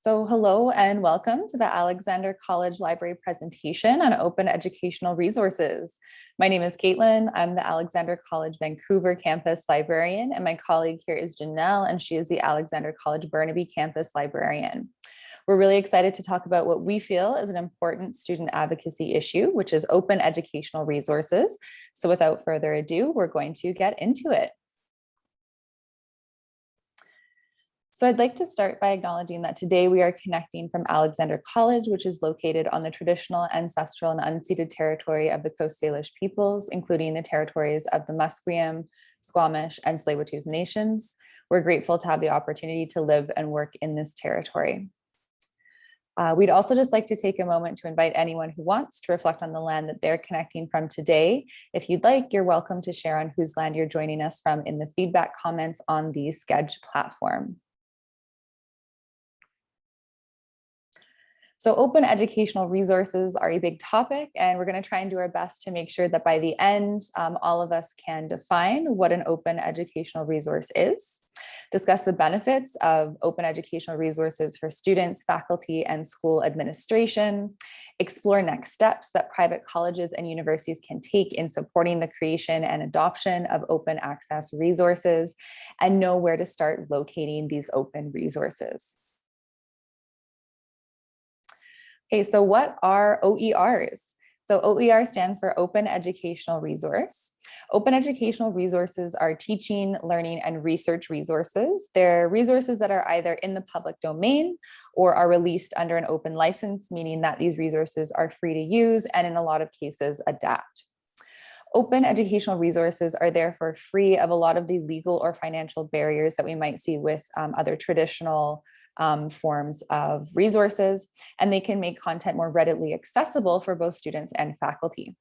So hello and welcome to the Alexander College Library presentation on open educational resources. My name is Caitlin. I'm the Alexander College Vancouver campus librarian, and my colleague here is Janelle, and she is the Alexander College Burnaby campus librarian. We're really excited to talk about what we feel is an important student advocacy issue, which is open educational resources. So without further ado, we're going to get into it. So I'd like to start by acknowledging that today we are connecting from Alexander College, which is located on the traditional, ancestral, and unceded territory of the Coast Salish peoples, including the territories of the Musqueam, Squamish, and Tsleil-Waututh nations. We're grateful to have the opportunity to live and work in this territory. We'd also just like to take a moment to invite anyone who wants to reflect on the land that they're connecting from today. If you'd like, you're welcome to share on whose land you're joining us from in the feedback comments on the Sketch platform. So open educational resources are a big topic, and we're going to try and do our best to make sure that by the end, all of us can define what an open educational resource is, discuss the benefits of open educational resources for students, faculty, and school administration, explore next steps that private colleges and universities can take in supporting the creation and adoption of open access resources, and know where to start locating these open resources. Okay, so what are OERs? So OER stands for Open Educational Resource. Open educational resources are teaching, learning, and research resources. They're resources that are either in the public domain or are released under an open license, meaning that these resources are free to use and in a lot of cases adapt. Open educational resources are therefore free of a lot of the legal or financial barriers that we might see with other traditional forms of resources, and they can make content more readily accessible for both students and faculty.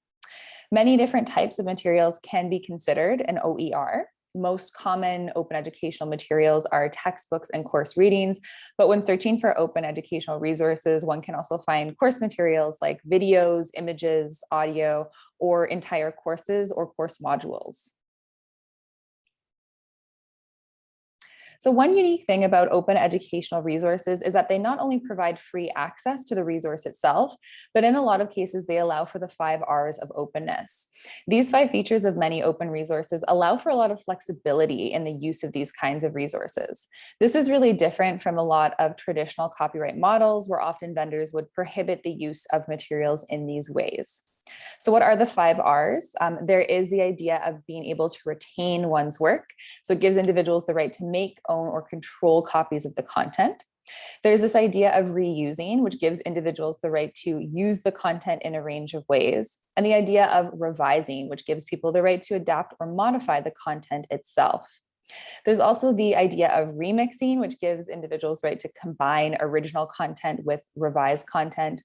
Many different types of materials can be considered an OER. Most common open educational materials are textbooks and course readings, but when searching for open educational resources, one can also find course materials like videos, images, audio, or entire courses or course modules. So one unique thing about open educational resources is that they not only provide free access to the resource itself, but in a lot of cases, they allow for the 5 R's of openness. These 5 features of many open resources allow for a lot of flexibility in the use of these kinds of resources. This is really different from a lot of traditional copyright models where often vendors would prohibit the use of materials in these ways. So what are the 5 R's? There is the idea of being able to retain one's work. So it gives individuals the right to make, own, or control copies of the content. There's this idea of reusing, which gives individuals the right to use the content in a range of ways. And the idea of revising, which gives people the right to adapt or modify the content itself. There's also the idea of remixing, which gives individuals the right to combine original content with revised content.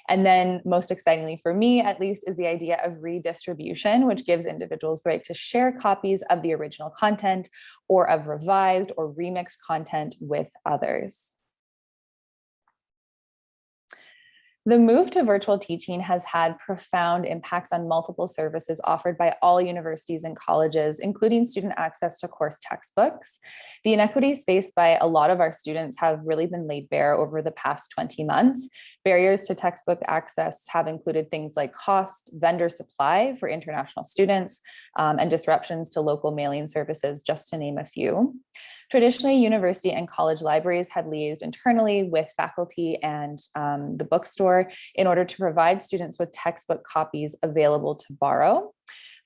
And then most excitingly for me, at least, is the idea of redistribution, which gives individuals the right to share copies of the original content or of revised or remixed content with others. The move to virtual teaching has had profound impacts on multiple services offered by all universities and colleges, including student access to course textbooks. The inequities faced by a lot of our students have really been laid bare over the past 20 months. Barriers to textbook access have included things like cost, vendor supply for international students, and disruptions to local mailing services, just to name a few. Traditionally, university and college libraries had liaised internally with faculty and the bookstore in order to provide students with textbook copies available to borrow.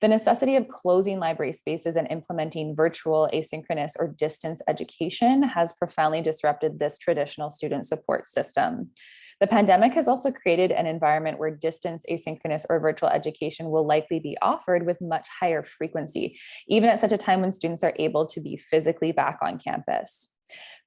The necessity of closing library spaces and implementing virtual, asynchronous, or distance education has profoundly disrupted this traditional student support system. The pandemic has also created an environment where distance, asynchronous, or virtual education will likely be offered with much higher frequency, even at such a time when students are able to be physically back on campus.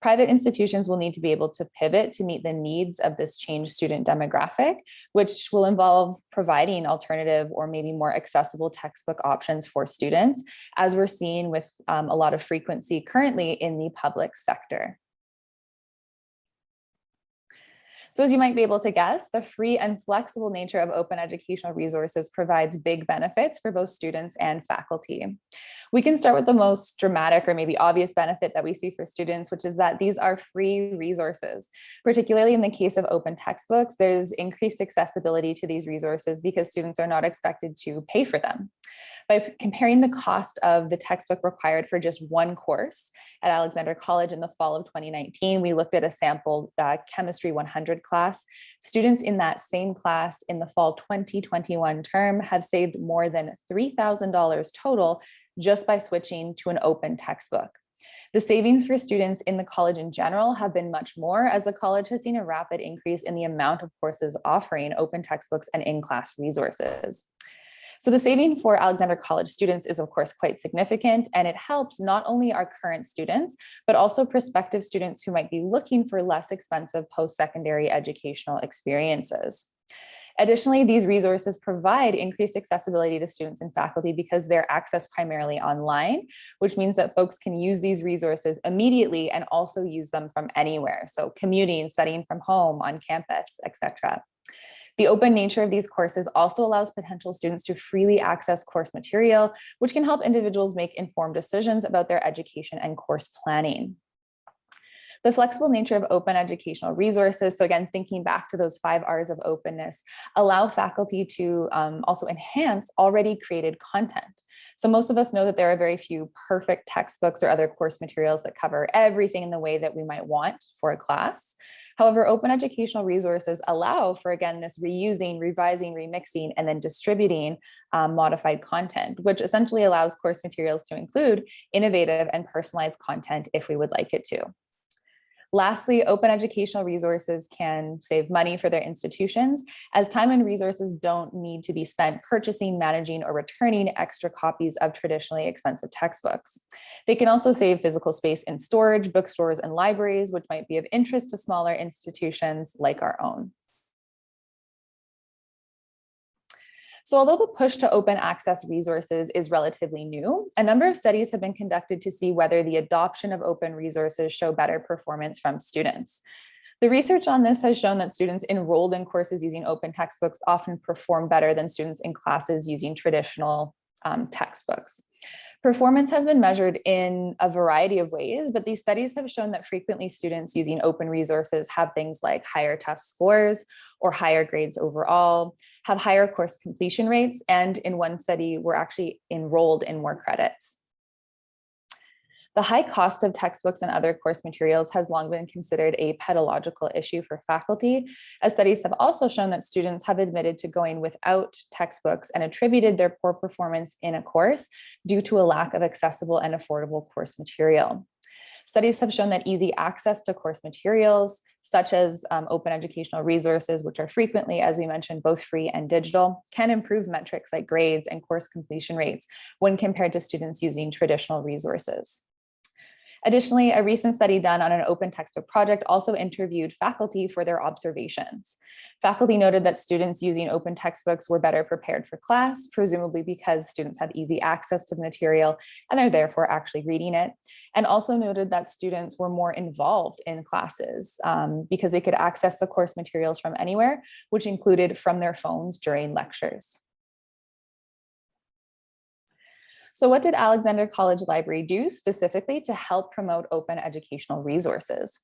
Private institutions will need to be able to pivot to meet the needs of this changed student demographic, which will involve providing alternative or maybe more accessible textbook options for students, as we're seeing with a lot of frequency currently in the public sector. So as you might be able to guess, the free and flexible nature of open educational resources provides big benefits for both students and faculty. We can start with the most dramatic or maybe obvious benefit that we see for students, which is that these are free resources. Particularly in the case of open textbooks, there's increased accessibility to these resources because students are not expected to pay for them. By comparing the cost of the textbook required for just one course at Alexander College in the fall of 2019, we looked at a sample Chemistry 100 class. Students in that same class in the fall 2021 term have saved more than $3,000 total just by switching to an open textbook. The savings for students in the college in general have been much more, as the college has seen a rapid increase in the amount of courses offering open textbooks and in-class resources. So the saving for Alexander College students is of course quite significant, and it helps not only our current students, but also prospective students who might be looking for less expensive post-secondary educational experiences. Additionally, these resources provide increased accessibility to students and faculty because they're accessed primarily online, which means that folks can use these resources immediately and also use them from anywhere. So commuting, studying from home, on campus, etc. The open nature of these courses also allows potential students to freely access course material, which can help individuals make informed decisions about their education and course planning. The flexible nature of open educational resources, so again, thinking back to those 5 R's of openness, allow faculty to also enhance already created content. So most of us know that there are very few perfect textbooks or other course materials that cover everything in the way that we might want for a class. However, open educational resources allow for, again, this reusing, revising, remixing, and then distributing modified content, which essentially allows course materials to include innovative and personalized content if we would like it to. Lastly, open educational resources can save money for their institutions, as time and resources don't need to be spent purchasing, managing, or returning extra copies of traditionally expensive textbooks. They can also save physical space in storage, bookstores, and libraries, which might be of interest to smaller institutions like our own. So although the push to open access resources is relatively new, a number of studies have been conducted to see whether the adoption of open resources show better performance from students. The research on this has shown that students enrolled in courses using open textbooks often perform better than students in classes using traditional textbooks. Performance has been measured in a variety of ways, but these studies have shown that frequently students using open resources have things like higher test scores or higher grades overall, have higher course completion rates, and in one study were actually enrolled in more credits. The high cost of textbooks and other course materials has long been considered a pedagogical issue for faculty, as studies have also shown that students have admitted to going without textbooks and attributed their poor performance in a course due to a lack of accessible and affordable course material. Studies have shown that easy access to course materials, such as open educational resources, which are frequently, as we mentioned, both free and digital, can improve metrics like grades and course completion rates when compared to students using traditional resources. Additionally, a recent study done on an open textbook project also interviewed faculty for their observations. Faculty noted that students using open textbooks were better prepared for class, presumably because students have easy access to the material and are therefore actually reading it. And also noted that students were more involved in classes because they could access the course materials from anywhere, which included from their phones during lectures. So what did Alexander College Library do specifically to help promote open educational resources?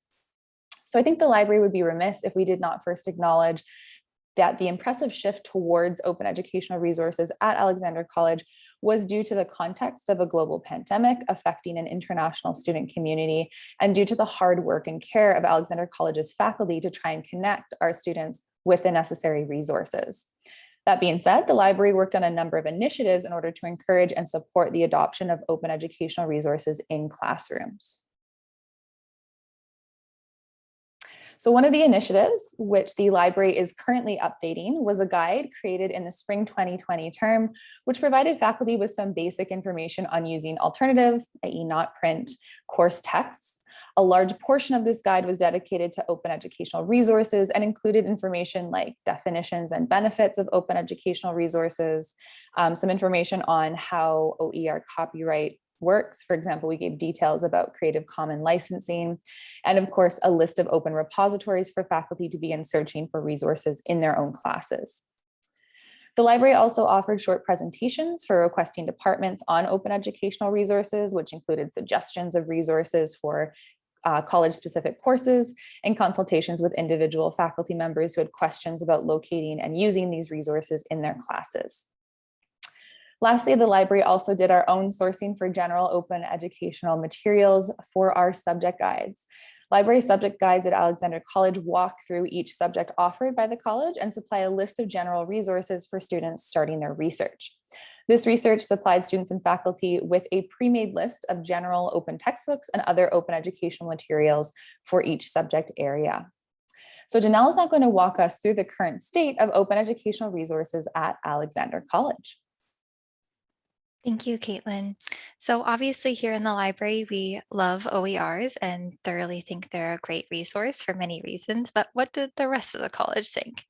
So I think the library would be remiss if we did not first acknowledge that the impressive shift towards open educational resources at Alexander College was due to the context of a global pandemic affecting an international student community, and due to the hard work and care of Alexander College's faculty to try and connect our students with the necessary resources. That being said, the library worked on a number of initiatives in order to encourage and support the adoption of open educational resources in classrooms. So one of the initiatives, which the library is currently updating, was a guide created in the spring 2020 term, which provided faculty with some basic information on using alternative, i.e. not print, course texts. A large portion of this guide was dedicated to open educational resources and included information like definitions and benefits of open educational resources, some information on how OER copyright works. For example, we gave details about Creative Commons licensing, and of course, a list of open repositories for faculty to begin searching for resources in their own classes. The library also offered short presentations for requesting departments on open educational resources, which included suggestions of resources for college-specific courses and consultations with individual faculty members who had questions about locating and using these resources in their classes. Lastly, the library also did our own sourcing for general open educational materials for our subject guides. Library subject guides at Alexander College walk through each subject offered by the college and supply a list of general resources for students starting their research. This research supplied students and faculty with a pre-made list of general open textbooks and other open educational materials for each subject area. So Janelle is now going to walk us through the current state of open educational resources at Alexander College. Thank you, Caitlin. So obviously here in the library, we love OERs and thoroughly think they're a great resource for many reasons, but what did the rest of the college think?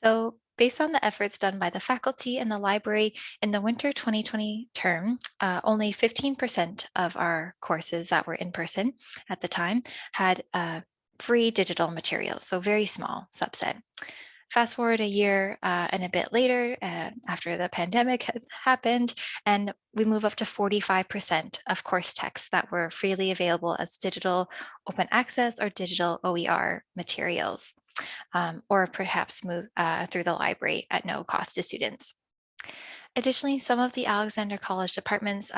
So based on the efforts done by the faculty and the library in the winter 2020 term, only 15% of our courses that were in person at the time had free digital materials, so very small subset. Fast forward a year and a bit later, after the pandemic had happened, and we move up to 45% of course texts that were freely available as digital open access or digital OER materials, or perhaps move through the library at no cost to students. Additionally, some of the Alexander College departments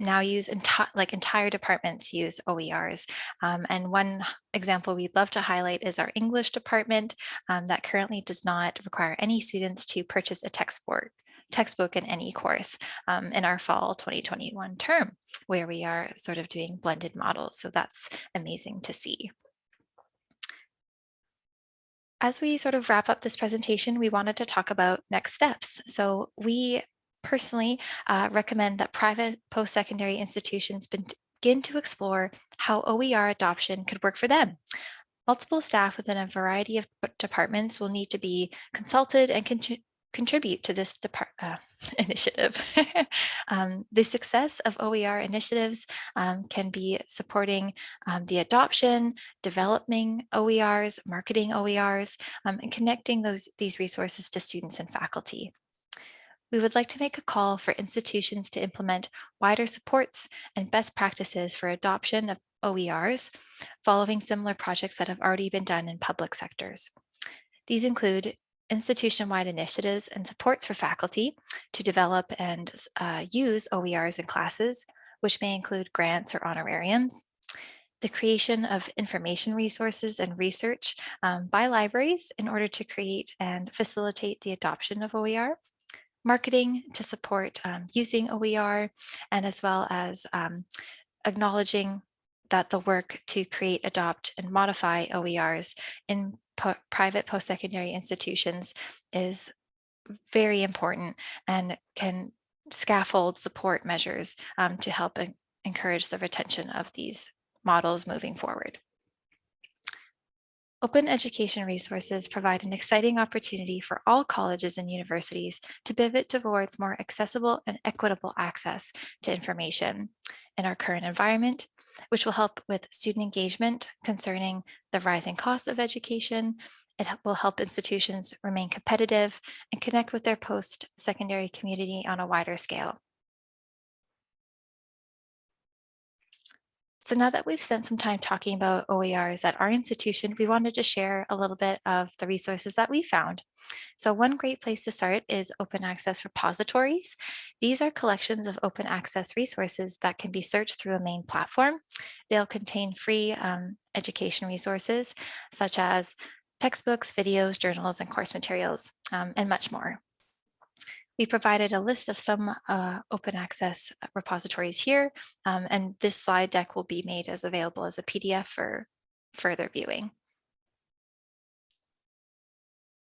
now use entire departments use OERs. And one example we'd love to highlight is our English department that currently does not require any students to purchase a textbook in any course in our fall 2021 term, where we are sort of doing blended models. So that's amazing to see. As we sort of wrap up this presentation, we wanted to talk about next steps. So we personally recommend that private post-secondary institutions begin to explore how OER adoption could work for them. Multiple staff within a variety of departments will need to be consulted and contribute to this initiative. The success of OER initiatives can be supporting the adoption, developing OERs, marketing OERs, and connecting these resources to students and faculty. We would like to make a call for institutions to implement wider supports and best practices for adoption of OERs, following similar projects that have already been done in public sectors. These include institution-wide initiatives and supports for faculty to develop and use OERs in classes, which may include grants or honorariums, the creation of information resources and research by libraries in order to create and facilitate the adoption of OER, marketing to support using OER, and as well as acknowledging that the work to create, adopt, and modify OERs in private post-secondary institutions is very important and can scaffold support measures to help encourage the retention of these models moving forward. Open education resources provide an exciting opportunity for all colleges and universities to pivot towards more accessible and equitable access to information in our current environment, which will help with student engagement concerning the rising costs of education. It will help institutions remain competitive and connect with their post-secondary community on a wider scale. So now that we've spent some time talking about OERs at our institution, we wanted to share a little bit of the resources that we found. So one great place to start is open access repositories. These are collections of open access resources that can be searched through a main platform. They'll contain free education resources such as textbooks, videos, journals, and course materials, and much more. We provided a list of some open access repositories here, and this slide deck will be made available as a PDF for further viewing.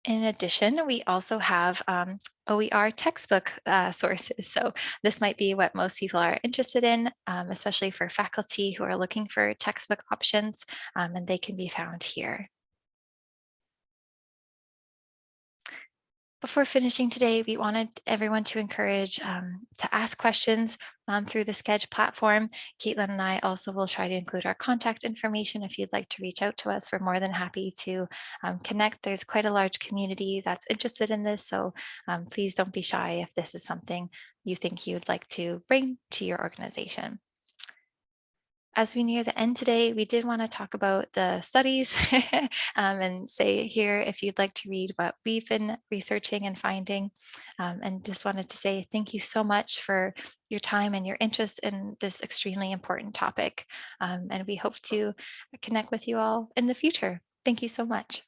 In addition, we also have OER textbook sources. So this might be what most people are interested in, especially for faculty who are looking for textbook options, and they can be found here. Before finishing today, we wanted everyone to encourage to ask questions through the Sketch platform. Caitlin and I also will try to include our contact information if you'd like to reach out to us. We're more than happy to connect. There's quite a large community that's interested in this, so please don't be shy if this is something you think you'd like to bring to your organization. As we near the end today, we did want to talk about the studies and say here if you'd like to read what we've been researching and finding. And just wanted to say thank you so much for your time and your interest in this extremely important topic. And we hope to connect with you all in the future. Thank you so much.